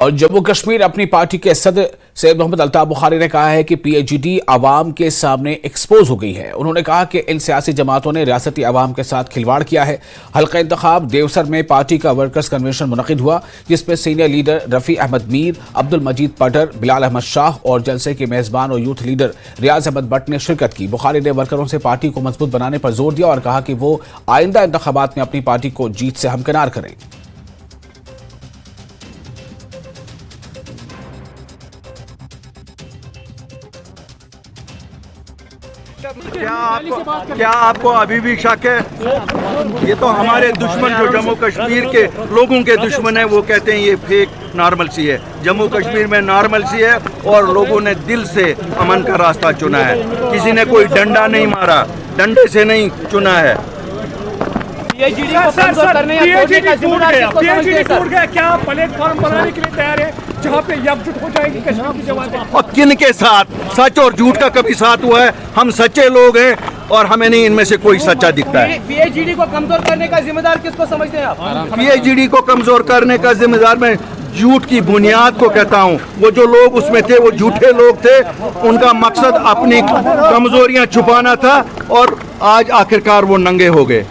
और जम्मू कश्मीर अपनी पार्टी के सदर सैयद मोहम्मद अल्ताफ बुखारी ने कहा है कि पीएचडी आवाम के सामने एक्सपोज हो गई है। उन्होंने कहा कि इन सियासी जमातों ने रियासती आवाम के साथ खिलवाड़ किया है। हल्का इंतखाब देवसर में पार्टी का वर्कर्स कन्वेंशन मुनक़िद हुआ, जिसमें सीनियर लीडर रफ़ी अहमद मीर, अब्दुल मजीद पटर, बिलाल अहमद शाह और जलसे के मेज़बान और यूथ लीडर रियाज अहमद भट्ट ने शिरकत की। बुखारी ने वर्करों से पार्टी को मजबूत बनाने पर जोर दिया और कहा कि वो आइंदा इंतखाबात में अपनी पार्टी को जीत से हमकिनार करें। क्या आपको अभी भी शक है? ये तो हमारे दुश्मन जो जम्मू कश्मीर के लोगों के दुश्मन है, वो कहते हैं ये फेक नॉर्मलसी है। जम्मू कश्मीर में नॉर्मलसी है और लोगों ने दिल से अमन का रास्ता चुना है। किसी ने कोई डंडा नहीं मारा, डंडे से नहीं चुना है। पीएचडी को कमजोर करने या तोड़ने का जिम्मेदार किसको समझते हैं सर? गया क्या प्लेटफॉर्म बनाने के लिए तैयार है जहाँ पे एकजुट हो जाएगी कश्मीर की जमातें? और किन के साथ? सच और झूठ का कभी साथ हुआ है? हम सच्चे लोग हैं और हमें नहीं इनमें से कोई सच्चा दिखता है। पीएचडी को कमजोर करने का जिम्मेदार किसको समझते हैं आप? पीएचडी को कमजोर करने का जिम्मेदार मैं झूठ की बुनियाद को कहता हूँ। वो जो लोग उसमें थे वो झूठे लोग थे, उनका मकसद अपनी कमजोरियां छुपाना था और आज आखिरकार वो नंगे हो गए।